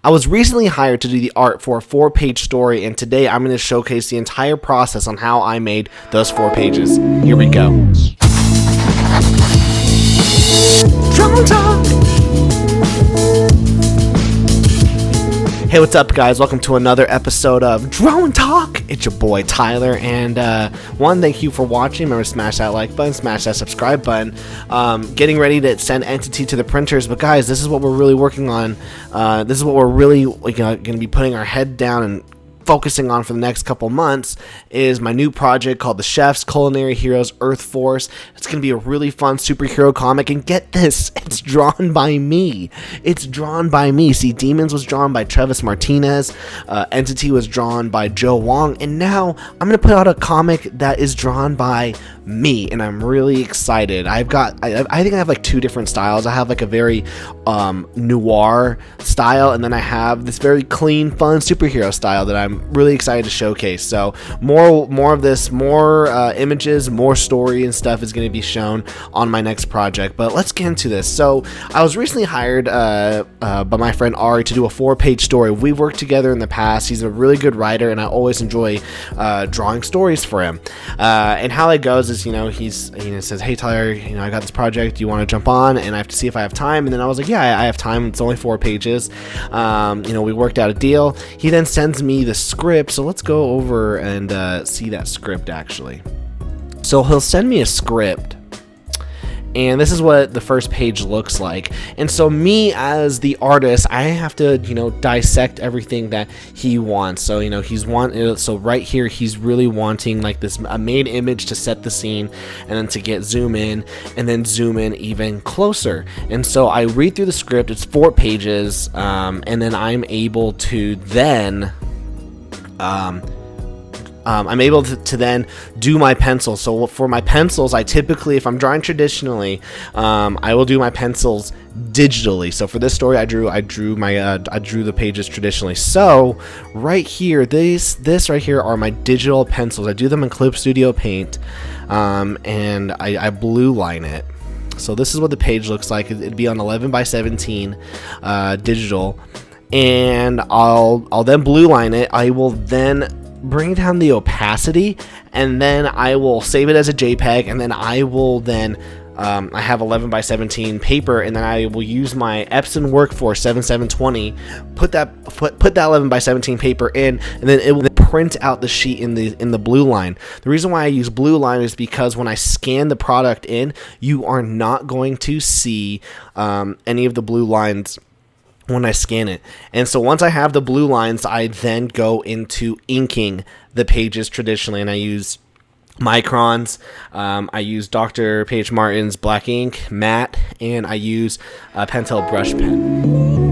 I was recently hired to do the art for a 4-page story, and today I'm going to showcase the entire process on how I made those 4 pages. Here we go. Drone Talk! Hey, what's up, guys? Welcome to another episode of Drone Talk. It's your boy Tyler, and thank you for watching. Remember to smash that like button, smash that subscribe button. Getting ready to send Entity to the printers, but guys, this is what we're really working on. This is what we're really going to be putting our head down and focusing on for the next couple months is my new project called The Chef's Culinary Heroes Earth Force. It's going to be a really fun superhero comic, and get this, it's drawn by me. It's drawn by me. See, Demons was drawn by Travis Martinez, Entity was drawn by Joe Wong, and now I'm going to put out a comic that is drawn by me, and I'm really excited. I think I have like 2 different styles. I have like a very noir style, and then I have this very clean, fun superhero style that I'm really excited to showcase. So more of this, more images, more story and stuff is going to be shown on my next project. But let's get into this. So I was recently hired by my friend Ari to do a 4-page story. We've worked together in the past. He's a really good writer, and I always enjoy drawing stories for him. And how it goes is, he says, "Hey Tyler, I got this project. Do you want to jump on?" And I have to see if I have time. And then I was like, "Yeah, I have time. It's only 4 pages." We worked out a deal. He then sends me the script, so let's go over and see that script actually. So he'll send me a script, and this is what the first page looks like. And so me as the artist, I have to dissect everything that he wants. So so right here he's really wanting like this a main image to set the scene, and then to get zoom in and then zoom in even closer. And so I read through the script. It's 4 pages, and then I'm able to then then do my pencils. So for my pencils, I typically, if I'm drawing traditionally, I will do my pencils digitally. So for this story, I drew the pages traditionally. So right here, this right here are my digital pencils. I do them in Clip Studio Paint, and I blue line it. So this is what the page looks like. It'd be on 11x17 digital, and I'll then blue line it. I will then bring down the opacity, and then I will save it as a JPEG, and then I will then I have 11x17 paper, and then I will use my Epson Workforce 7720, put that 11x17 paper in, and then it will print out the sheet in the blue line. The reason why I use blue line is because when I scan the product in, you are not going to see any of the blue lines when I scan it. And so once I have the blue lines, I then go into inking the pages traditionally, and I use microns. I use Dr. Paige Martin's black ink matte, and I use a Pentel brush pen.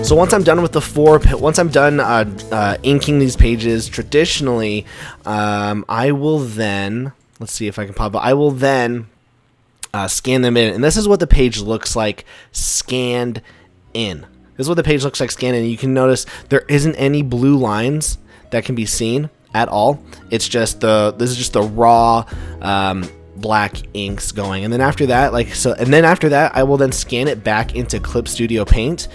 So once I'm done with inking these pages traditionally, I will then, let's see if I can pop up. I will then scan them in, and this is what the page looks like scanned in. This is what the page looks like scanned in. You can notice there isn't any blue lines that can be seen at all. It's just this is just the raw black inks going. And then after that, I will then scan it back into Clip Studio Paint,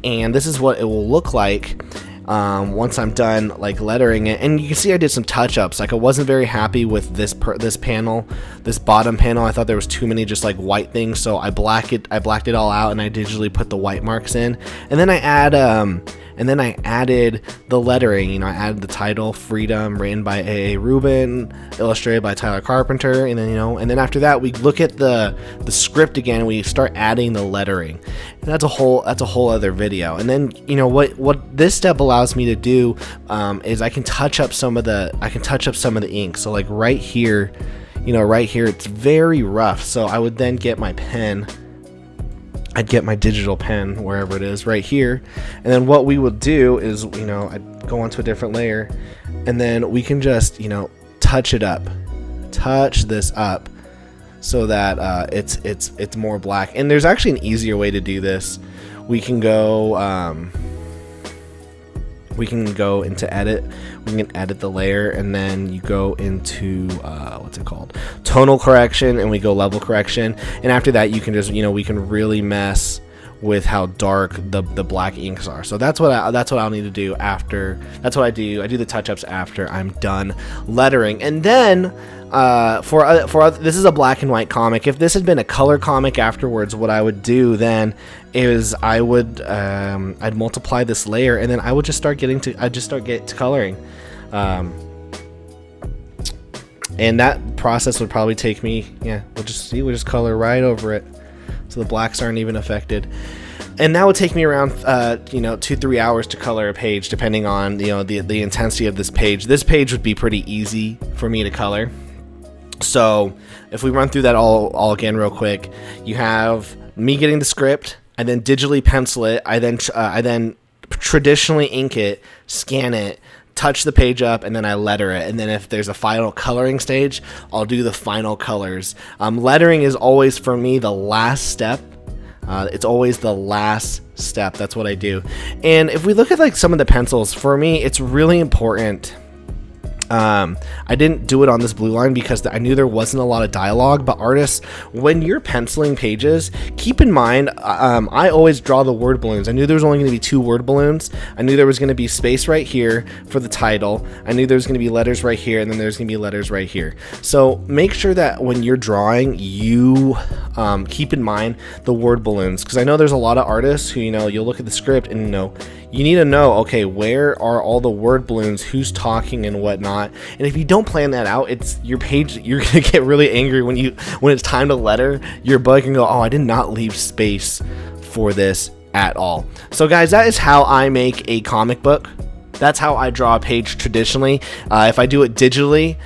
and this is what it will look like once I'm done lettering it. And you can see I did some touch-ups. I wasn't very happy with this panel, this bottom panel. I thought there was too many just white things, so I blacked it all out, and I digitally put the white marks in. And then I added the lettering. I added the title, Freedom, written by Rubin, illustrated by Tyler Carpenter, and then after that we look at the script again, and we start adding the lettering. And that's a whole other video. And then what this step allows me to do is I can touch up some of the ink. So right here, it's very rough. So I would then get my pen. I'd get my digital pen, wherever it is, right here, and then what we would do is, I'd go onto a different layer, and then we can just, touch this up, so that it's more black. And there's actually an easier way to do this. We can go we can go into edit. We can edit the layer, and then you go into what's it called, tonal correction, and we go level correction. And after that, you can just, we can really mess with how dark the black inks are. So that's what I'll need to do after. That's what I do. I do the touch-ups after I'm done lettering. And then this is a black and white comic. If this had been a color comic afterwards, what I would do then is I'd multiply this layer, and then I would just start getting to coloring. And that process would probably take me, we'll just color right over it, so the blacks aren't even affected. And that would take me around 2-3 hours to color a page, depending on the intensity of this page. This page would be pretty easy for me to color. So if we run through that all again real quick, you have me getting the script, I then digitally pencil it, I then traditionally ink it, scan it, touch the page up, and then I letter it. And then if there's a final coloring stage, I'll do the final colors. Lettering is always, for me, the last step. It's always the last step. That's what I do. And if we look at some of the pencils, for me, it's really important. I didn't do it on this blue line because I knew there wasn't a lot of dialogue, but artists, when you're penciling pages, keep in mind, I always draw the word balloons. I knew there was only going to be 2 word balloons. I knew there was going to be space right here for the title. I knew there was going to be letters right here, and then there's going to be letters right here. So make sure that when you're drawing, you keep in mind the word balloons, because I know there's a lot of artists who, you'll look at the script and you need to know, okay, where are all the word balloons, who's talking and whatnot. And if you don't plan that out, it's your page, you're gonna get really angry when it's time to letter your book and go, oh, I did not leave space for this at all. So guys, that is how I make a comic book. That's how I draw a page traditionally. If I do it digitally,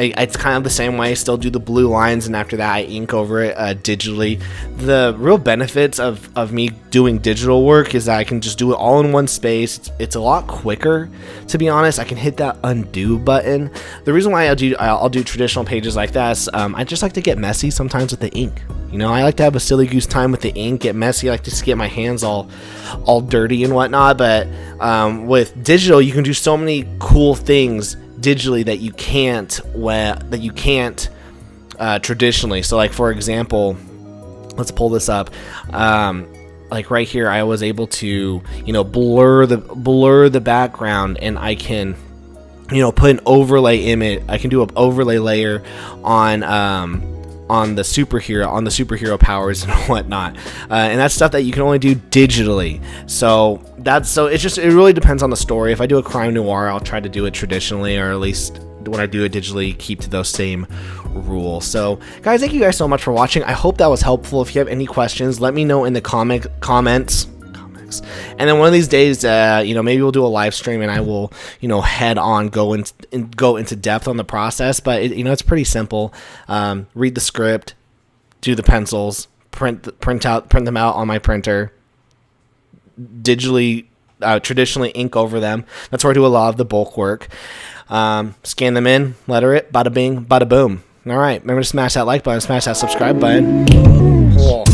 it's kind of the same way. I still do the blue lines, and after that I ink over it digitally. The real benefits of me doing digital work is that I can just do it all in one space. It's a lot quicker, to be honest. I can hit that undo button. The reason why I'll do traditional pages like this, I just like to get messy sometimes with the ink. I like to have a silly goose time with the ink, get messy. I like to just get my hands all dirty and whatnot. But with digital, you can do so many cool things digitally that you can't traditionally. So, like, for example, let's pull this up. Like right here, I was able to blur the background, and I can put an overlay image. I can do an overlay layer on the superhero powers and whatnot, and that's stuff that you can only do digitally. So it really depends on the story. If I do a crime noir, I'll try to do it traditionally, or at least when I do it digitally, keep to those same rules. So guys, thank you guys so much for watching. I hope that was helpful. If you have any questions, let me know in the comments. And then one of these days, maybe we'll do a live stream, and I will, head on go into depth on the process. But it's pretty simple. Read the script, do the pencils, print them out on my printer, digitally, traditionally ink over them. That's where I do a lot of the bulk work. Scan them in, letter it, bada bing, bada boom. All right, remember to smash that like button, smash that subscribe button. Cool.